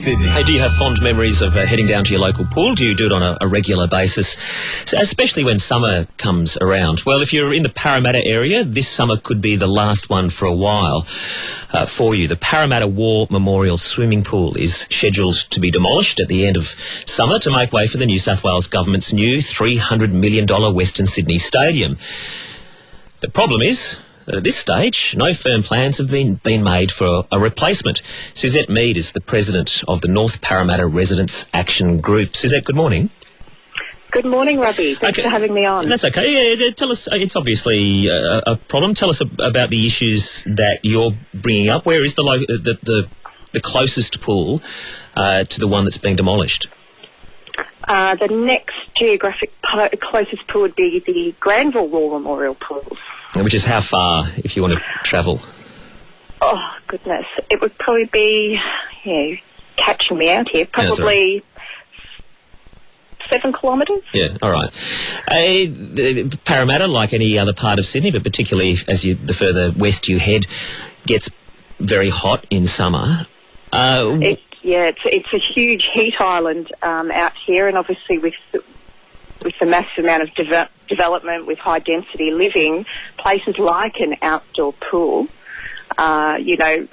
Sydney. Hey, do you have fond memories of heading down to your local pool? Do you do it on a regular basis, so, especially when summer comes around? Well, if you're in the Parramatta area, this summer could be the last one for a while for you. The Parramatta War Memorial Swimming Pool is scheduled to be demolished at the end of summer to make way for the New South Wales Government's new $300 million Western Sydney Stadium. The problem is, at this stage, no firm plans have been made for a replacement. Suzette Mead is the president of the North Parramatta Residents Action Group. Suzette, good morning. Good morning, Robbie. Thanks for having me on. That's okay. Yeah, tell us, it's obviously a problem. Tell us about the issues that you're bringing up. Where is the closest pool to the one that's being demolished? The next geographic closest pool would be the Granville War Memorial Pools. Which is how far, if you want to travel? Oh, goodness. It would probably be, catching me out here, probably 7 kilometres. Yeah, all right. Parramatta, like any other part of Sydney, but particularly as the further west you head, gets very hot in summer. It's a huge heat island out here, and obviously with the massive amount of development, with high density living, places like an outdoor pool, outdoor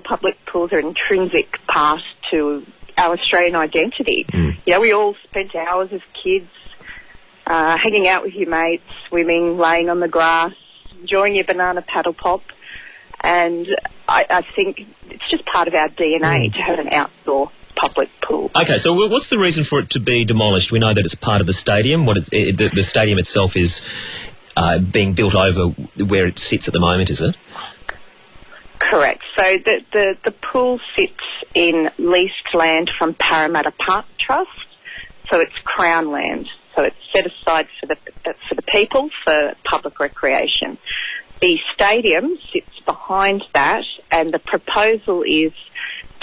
public pools are an intrinsic part to our Australian identity. We all spent hours as kids hanging out with your mates, swimming, laying on the grass, enjoying your banana paddle pop, and I think it's just part of our DNA to have an outdoor public pool. Okay, so what's the reason for it to be demolished? We know that it's part of the stadium. The stadium itself is being built over where it sits at the moment, is it? Correct. So the pool sits in leased land from Parramatta Park Trust, so it's Crown land. So it's set aside for the people for public recreation. The stadium sits behind that, and the proposal is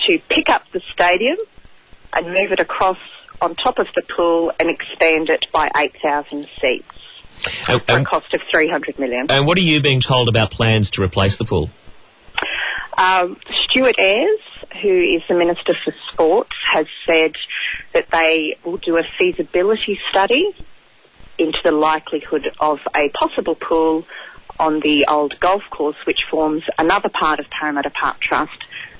to pick up the stadium and move it across on top of the pool and expand it by 8,000 seats for a cost of $300 million. And what are you being told about plans to replace the pool? Stuart Ayres, who is the Minister for Sports, has said that they will do a feasibility study into the likelihood of a possible pool on the old golf course, which forms another part of Parramatta Park Trust,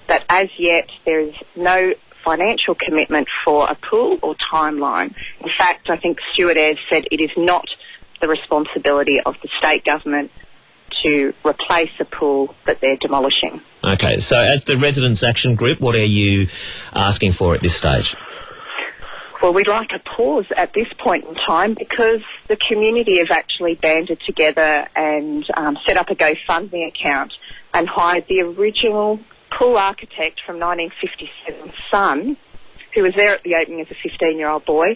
that as yet there is no financial commitment for a pool or timeline. In fact, I think Stuart Ayres said it is not the responsibility of the state government to replace a pool that they're demolishing. Okay, so as the Residents Action Group, what are you asking for at this stage? Well, we'd like a pause at this point in time because the community have actually banded together and set up a GoFundMe account and hired the original pool architect from 1957's son, who was there at the opening as a 15-year-old boy,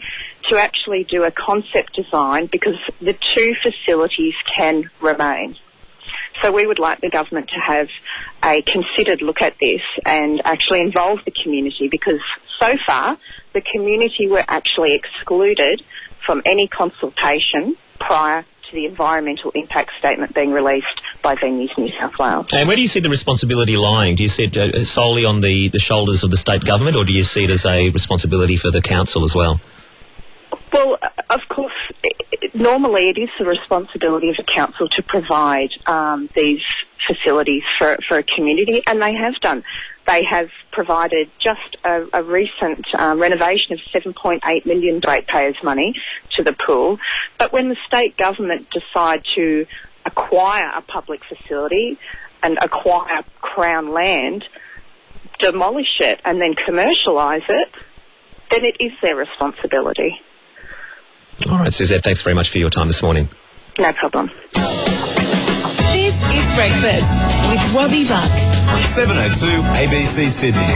to actually do a concept design because the two facilities can remain. So we would like the government to have a considered look at this and actually involve the community, because so far the community were actually excluded from any consultation prior to the environmental impact statement being released by Venues New South Wales. And where do you see the responsibility lying? Do you see it solely on the shoulders of the state government, or do you see it as a responsibility for the council as well? Well, of course, normally it is the responsibility of the council to provide these facilities for a community, and they have done. They have provided just a recent renovation of $7.8 million ratepayers' money to the pool. But when the state government decide to acquire a public facility and acquire Crown land, demolish it and then commercialise it, then it is their responsibility. All right, Suzette, thanks very much for your time this morning. No problem. This is Breakfast with Robbie Buck on 702 ABC Sydney.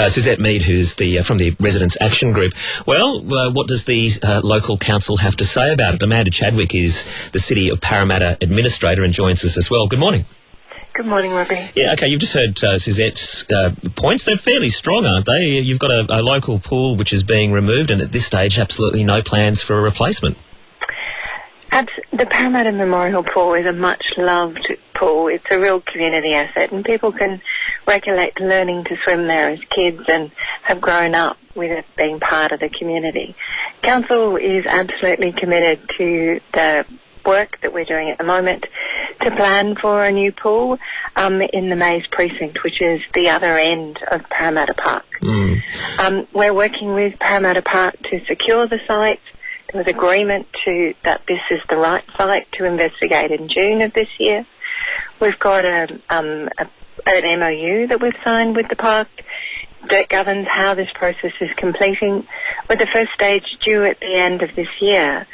Suzette Mead, who's from the Residents Action Group. Well, what does the local council have to say about it? Amanda Chadwick is the City of Parramatta Administrator and joins us as well. Good morning. Good morning, Robbie. Yeah, okay, you've just heard Suzette's points. They're fairly strong, aren't they? You've got a local pool which is being removed, and at this stage, absolutely no plans for a replacement. The Parramatta Memorial Pool is a much-loved pool. It's a real community asset, and people can recollect learning to swim there as kids and have grown up with it being part of the community. Council is absolutely committed to the work that we're doing at the moment to plan for a new pool in the Maze Precinct, which is the other end of Parramatta Park. We're working with Parramatta Park to secure the site. There was agreement that this is the right site to investigate in June of this year. We've got an MOU that we've signed with the park that governs how this process is completing, with the first stage due at the end of this year.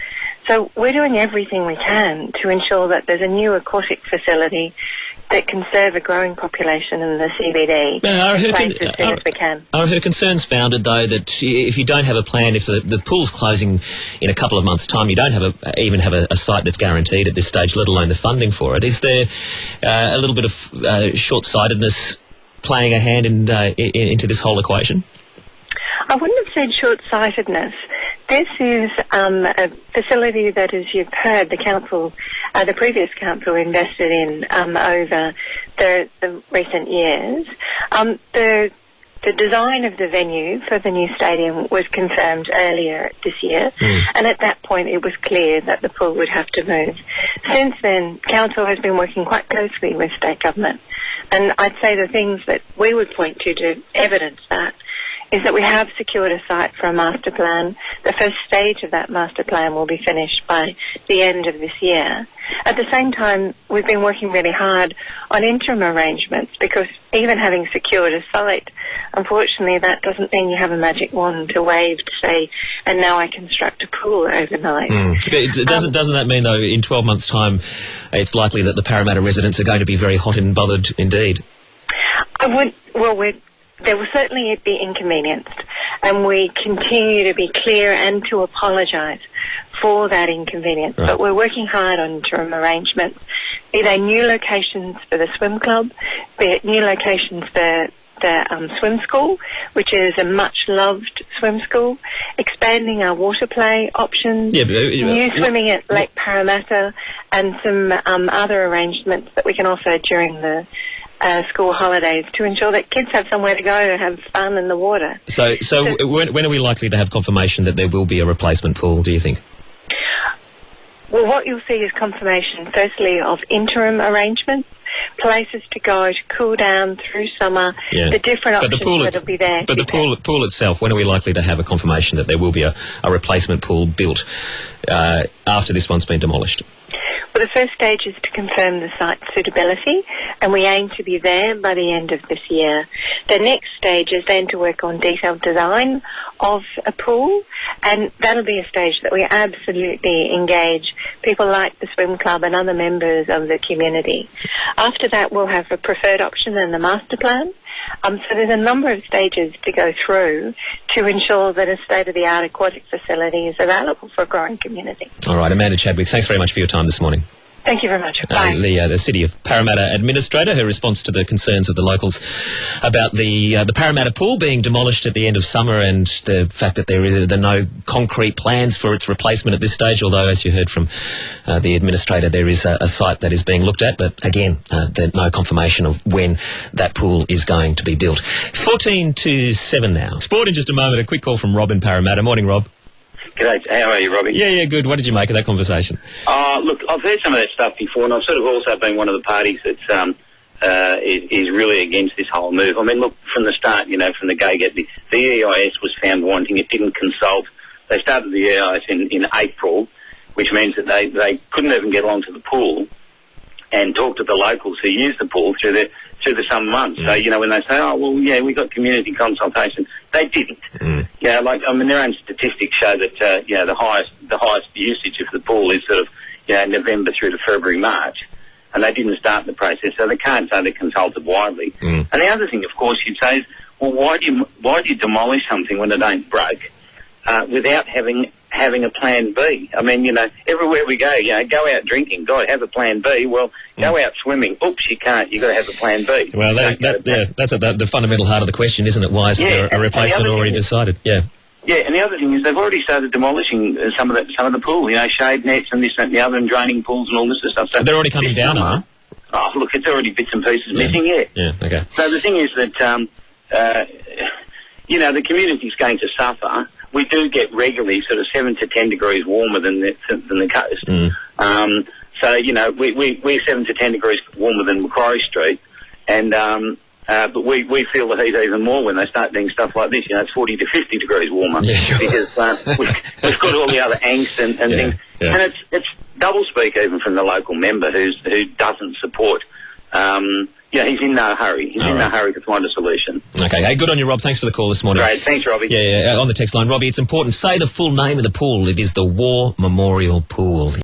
So we're doing everything we can to ensure that there's a new aquatic facility that can serve a growing population in the CBD as soon as we can. Are her concerns founded, though, that if you don't have a plan, if the pool's closing in a couple of months' time, you don't even have a site that's guaranteed at this stage, let alone the funding for it? Is there a little bit of short-sightedness playing a hand into this whole equation? I wouldn't have said short-sightedness. This is a facility that, as you've heard, the previous council invested in over the recent years. The design of the venue for the new stadium was confirmed earlier this year, and at that point it was clear that the pool would have to move. Since then, council has been working quite closely with state government, and I'd say the things that we would point to evidence that is that we have secured a site for a master plan. The first stage of that master plan will be finished by the end of this year. At the same time, we've been working really hard on interim arrangements, because even having secured a site, unfortunately that doesn't mean you have a magic wand to wave to say, and now I construct a pool overnight. Doesn't that mean, though, in 12 months' time, it's likely that the Parramatta residents are going to be very hot and bothered indeed? There will certainly be inconvenienced, and we continue to be clear and to apologise for that inconvenience. Right. But we're working hard on interim arrangements, be they new locations for the swim club, be it new locations for the swim school, which is a much-loved swim school, expanding our water play options, new swimming at Lake Parramatta, and some other arrangements that we can offer during the school holidays to ensure that kids have somewhere to go and have fun in the water. So when are we likely to have confirmation that there will be a replacement pool, do you think? Well, what you'll see is confirmation, firstly, of interim arrangements, places to go to cool down through summer, the different options that will be there. But the pool itself, when are we likely to have a confirmation that there will be a replacement pool built after this one's been demolished? Well, the first stage is to confirm the site's suitability, and we aim to be there by the end of this year. The next stage is then to work on detailed design of a pool, and that'll be a stage that we absolutely engage people like the swim club and other members of the community. After that, we'll have a preferred option and the master plan. So there's a number of stages to go through to ensure that a state-of-the-art aquatic facility is available for a growing community. All right, Amanda Chadwick, thanks very much for your time this morning. Thank you very much. Bye. The City of Parramatta Administrator, her response to the concerns of the locals about the Parramatta pool being demolished at the end of summer, and the fact that there are no concrete plans for its replacement at this stage, although, as you heard from the Administrator, there is a site that is being looked at, but again, there's no confirmation of when that pool is going to be built. 14 to 7 now. Sport in just a moment. A quick call from Rob in Parramatta. Morning, Rob. G'day, how are you, Robbie? Yeah, good. What did you make of that conversation? Look, I've heard some of that stuff before, and I've sort of also been one of the parties that's is really against this whole move. I mean, look, from the start, from the go-get, the EIS was found wanting. It didn't consult. They started the EIS in April, which means that they couldn't even get along to the pool and talk to the locals who use the pool through the summer months. So, when they say, we got community consultation, they didn't. Their own statistics show that, the highest usage of the pool is sort of, November through to February, March, and they didn't start the process, so they can't say they consulted widely. And the other thing, of course, you'd say is, well, why do you demolish something when it ain't broke, without having a plan B? I mean, everywhere we go, go out drinking, God, have a plan B. Well, go out swimming. Oops, you can't. You've got to have a plan B. Well, that's the fundamental heart of the question, isn't it? Why isn't there a replacement already decided? Yeah. Yeah, and the other thing is they've already started demolishing some of the pool, shade nets and this, that, and the other, and draining pools and all this stuff. So they're already coming down, aren't they? Oh, look, it's already bits and pieces missing, Yeah, okay. So the thing is that, the community's going to suffer. We do get regularly sort of 7 to 10 degrees warmer than the coast. We're 7 to 10 degrees warmer than Macquarie Street, and but we feel the heat even more when they start doing stuff like this. It's 40 to 50 degrees warmer because we've got all the other angst and things. Yeah. And it's doublespeak even from the local member who doesn't support. He's in no hurry. He's in no hurry to find a solution. Okay. Hey, good on you, Rob. Thanks for the call this morning. Great. Thanks, Robbie. Yeah. On the text line, Robbie, it's important. Say the full name of the pool. It is the War Memorial Pool.